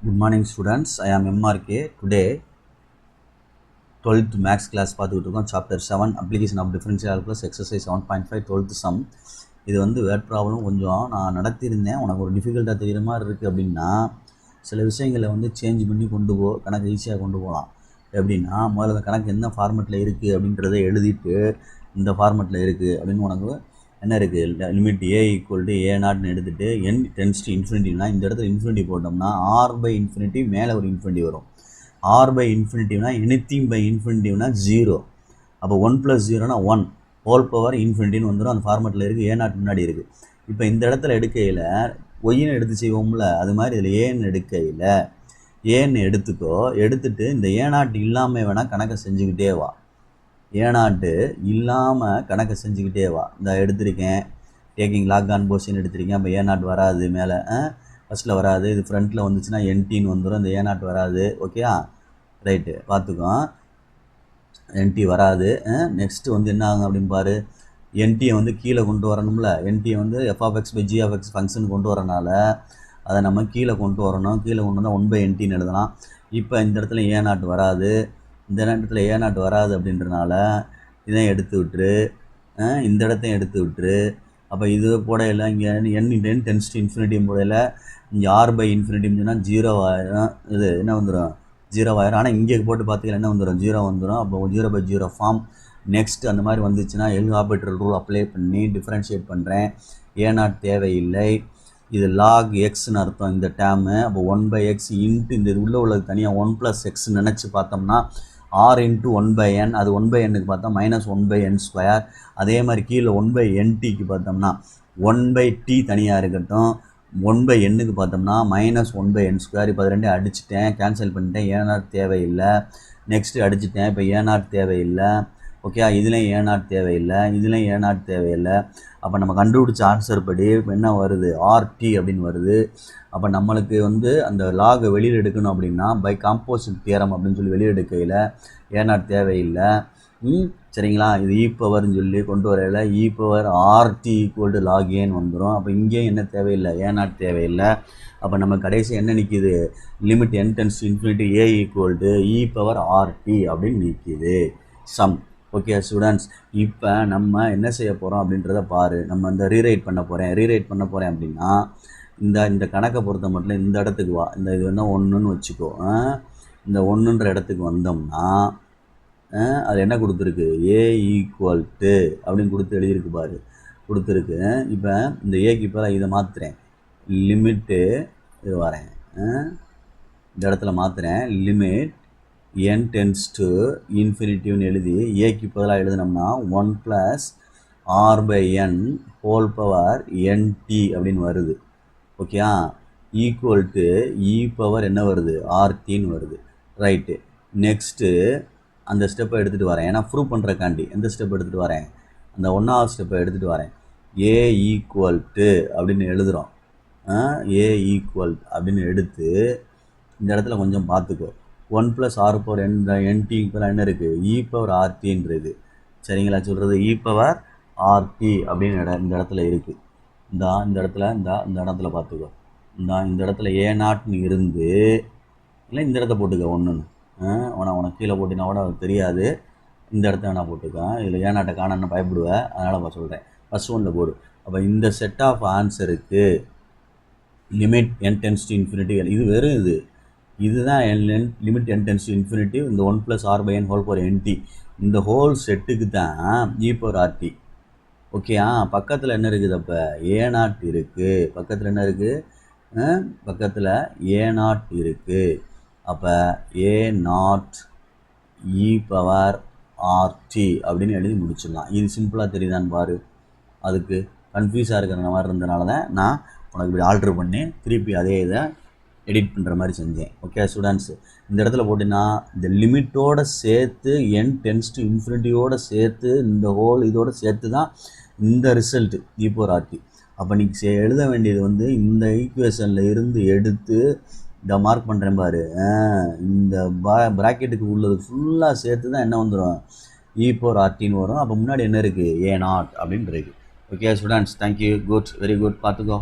Good morning students, I am MRK. Today 12th maths class பார்த்துக்கிட்டு இருக்கோம். chapter 7 application of differential calculus exercise 7.5 12th sum. இது வந்து word problem கொஞ்சம் நான் நடத்தியிருந்தேன். உனக்கு ஒரு டிஃபிகல்ட்டாக தெரிகிற மாதிரி இருக்குது அப்படின்னா சில விஷயங்களை வந்து சேஞ்ச் பண்ணி கொண்டு கணக்கு ஈஸியாக கொண்டு போகலாம். எப்படின்னா முதல்ல அந்த கணக்கு என்ன ஃபார்மெட்டில் இருக்குது அப்படின்றத எழுதிட்டு இந்த ஃபார்மெட்டில் இருக்குது அப்படின்னு உனக்கு என்ன இருக்குது, லிமிட் ஏ ஈக்குவல் டு ஏ நாட்னு எடுத்துகிட்டு n டென்ஸ் டு இன்ஃபினிட்டிவ்னா இந்த இடத்துல இன்ஃபினிட்டி போட்டோம்னா ஆர் பை இன்ஃபினிட்டி மேலே ஒரு இன்ஃபினிட்டி வரும். ஆர் பை இன்ஃபினிட்டிவ்னா எனித்திங் பை இன்ஃபினிட்டிவ்னா 0. அப்போ 1 + 0னா 1 ஹோல் பவர் இன்ஃபினிட்டின்னு வந்துடும். அந்த ஃபார்மெட்டில் இருக்குது, ஏ நாட் முன்னாடி இருக்குது. இப்போ இந்த இடத்துல எடுக்கையில் ஒய்ன்னு எடுத்து செய்வோம்ல, அது மாதிரி இதில் ஏன்னு எடுக்கையில் ஏன்னு எடுத்துக்கோ. எடுத்துகிட்டு இந்த ஏ நாட் இல்லாமல் வேணால் கணக்கை செஞ்சுக்கிட்டே வா. ஏ நாட்டு இல்லாமல் கணக்கை செஞ்சுக்கிட்டே வா. இந்த எடுத்திருக்கேன், டேக்கிங் லாக் ஆன் போர்ஷன் எடுத்திருக்கேன். அப்போ ஏ நாட் வராது, மேலே ஃபஸ்ட்டில் வராது. இது ஃப்ரண்ட்டில் வந்துச்சுன்னா என்டின்னு வந்துடும். இந்த ஏ நாட் வராது. ஓகேயா, ரைட்டு, பார்த்துக்கோ. என்டி வராது. நெக்ஸ்ட்டு வந்து என்ன ஆகும் அப்படின்னு பாரு. என்டியை வந்து கீழே கொண்டு வரணும்ல. என்டியை வந்து f(x/g) ஃபங்க்ஷன் கொண்டு வரனால அதை நம்ம கீழே கொண்டு வரணும். கீழே கொண்டு வந்தால் 1/nt எழுதலாம். இப்போ இந்த இடத்துல ஏ நாட் வராது. இந்த இடத்துல ஏ நாட் வராது அப்படின்றனால இதையும் எடுத்து விட்டுரு, இந்த இடத்தையும் எடுத்து விட்டுரு. அப்போ இது போடையில் இங்கே n டென்ஸ் டு இன்ஃபினிட்டி போடையில் இங்கே ஆர் பை இன்ஃபினிட்டின்னு சொன்னால் 0 ஆயிரும். இது என்ன வந்துடும், 0 ஆயிரும். ஆனால் இங்கே போட்டு பார்த்தீங்கன்னா என்ன வந்துடும், 0 வந்துடும். அப்போ 0/0 ஃபார்ம். நெக்ஸ்ட் அந்த மாதிரி வந்துச்சுன்னா எல் ஆர்பிட்ரல் ரூல் அப்ளை பண்ணி டிஃப்ரென்ஷியேட் பண்ணுறேன். ஏ நாட் தேவையில்லை. இது லாக் எக்ஸ்ன்னு அர்த்தம் இந்த டேமு. அப்போ 1/x இன்ட்டு இந்த இது உள்ளது தனியாக 1 + x நினச்சி பார்த்தோம்னா ஆர் இன்ட்டு 1/n. அது 1/nக்கு பார்த்தா -1/n². அதே மாதிரி கீழே 1/ntக்கு பார்த்தோம்னா 1/t தனியாக இருக்கட்டும். 1/nக்கு பார்த்தோம்னா -1/n². இப்போ அது ரெண்டையும் அடிச்சுட்டேன், கேன்சல் பண்ணிட்டேன். ஏ நாட் தேவையில்லை. நெக்ஸ்ட்டு அடிச்சுட்டேன். இப்போ ஏ நாட் தேவையில்லை. ஓகே, இதுலேயும் ஏ நாட் தேவையில்லை, இதுலேயும் ஏ நாட் தேவையில்லை. அப்போ நம்ம கண்டுபிடிச்ச ஆன்சர் படி என்ன வருது, ஆர்டி அப்படின்னு வருது. அப்போ நம்மளுக்கு வந்து அந்த லாகை வெளியில் எடுக்கணும் அப்படின்னா பை காம்போசிட் தியரம் அப்படின்னு சொல்லி வெளியில் எடுக்கையில் ஏ நாட் தேவையில்லை. சரிங்களா, இது e⁻ சொல்லி கொண்டு வரையில் e⁻RT = log ஏன்னு வந்துடும். அப்போ இங்கேயும் என்ன தேவையில்லை, ஏ நாட் தேவையில்லை. அப்போ நம்ம கடைசி என்ன நிற்கிது, limit n tends to infinity a = e⁻RT அப்படின்னு நிற்கிது சம். ஓகே ஸ்டூடெண்ட்ஸ், இப்போ நம்ம என்ன செய்ய போகிறோம் அப்படின்றத பாரு. நம்ம இந்த ரீரைட் பண்ண போகிறேன் அப்படின்னா இந்த கணக்கை பொறுத்த மட்டும் இந்த இடத்துக்கு வா. இந்த இது வந்து 1ன்னு வச்சுக்கோ. இந்த 1ன்ற இடத்துக்கு வந்தோம்னா அது என்ன கொடுத்துருக்கு, ஏ ஈக்குவல் டு அப்படின்னு கொடுத்து எழுதியிருக்கு பாரு, கொடுத்துருக்கு. இப்போ இந்த ஏக்கு இப்போ இதை மாற்றுறேன், லிமிட்டு இது வரேன், இந்த இடத்துல மாற்றுறேன். லிமிட் n டென்ஸ் டு இன்ஃபினிட்டிவ்னு எழுதி ஏக்கு பதிலாக எழுதினோம்னா 1 + r/n ஹோல் பவர் nt அப்படின்னு வருது. ஓகேயா, ஈக்குவல் டு என்ன வருது, RTன்னு வருது. ரைட்டு, நெக்ஸ்ட்டு அந்த ஸ்டெப்பை எடுத்துகிட்டு வரேன். ஏன்னா ப்ரூவ் பண்ணுறக்காண்டி எந்த ஸ்டெப் எடுத்துகிட்டு வரேன், அந்த 1வது ஸ்டெப்பை எடுத்துகிட்டு வரேன். ஏ ஈக்குவல் டு அப்படின்னு எழுதுகிறோம். ஏ ஈக்குவல் அப்படின்னு எடுத்து இந்த இடத்துல கொஞ்சம் பார்த்துக்கோ. 1 + r/nt என்ன இருக்குது, e⁻RTன்றது. சரிங்களா, சொல்கிறது e⁻RT அப்படின்னு இந்த இடத்துல இருக்குது. இந்த இடத்துல பார்த்துக்கோ. இந்த இடத்துல ஏ நாட்னு இருந்து, இல்லை இந்த இடத்த போட்டுக்க 1ன்னு. உனக்கு கீழே போட்டினா கூட அது தெரியாது. இந்த இடத்த வேணால் போட்டுக்கேன். இதில் ஏ நாட்டை காணன்னு பயப்படுவேன், அதனால் நான் சொல்கிறேன். ஃபஸ்ட் ஒன்றில் போடு. அப்போ இந்த செட் ஆஃப் ஆன்சருக்கு limit n tends to infinity, இது வெறும் இதுதான் limit n tends to infinity. இந்த 1 + r/n ஹோல் பவர் nt இந்த ஹோல் செட்டுக்கு தான் e⁻RT. ஓகேயா, பக்கத்தில் என்ன இருக்குது, அப்போ ஏ நாட் இருக்குது. பக்கத்தில் என்ன இருக்குது, பக்கத்தில் ஏ நாட் இருக்குது. அப்போ ஏ நாட் e⁻RT அப்படின்னு எழுதி முடிச்சிடலாம். இது சிம்பிளாக தெரியுதான்னு பாரு. அதுக்கு கன்ஃபியூஸாக இருக்கிற மாதிரி இருந்தனால தான் நான் உனக்கு இப்படி ஆல்ட்ரு பண்ணி திருப்பி அதே இதை எடிட் பண்ணுற மாதிரி செஞ்சேன். ஓகே ஸ்டூடெண்ட்ஸ், இந்த இடத்துல போட்டிங்கன்னா இந்த லிமிட்டோடு சேர்த்து n டென்ஸ் டு இன்ஃபினிட்டியோடு சேர்த்து இந்த ஹோல் இதோடு சேர்த்து தான் இந்த ரிசல்ட்டு e⁻RT. அப்போ நீ எழுத வேண்டியது வந்து இந்த ஈக்குவேஷனில் இருந்து எடுத்து இந்த மார்க் பண்ணுறேன் பாரு. இந்த ப்ராக்கெட்டுக்கு உள்ளது ஃபுல்லாக சேர்த்து தான் என்ன வந்துடும், e⁻RTன்னு வரும். அப்போ முன்னாடி என்ன இருக்குது, ஏ நாட் அப்படின்னு இருக்குது. Okay students, thank you, good, very good, பார்த்துக்கோ.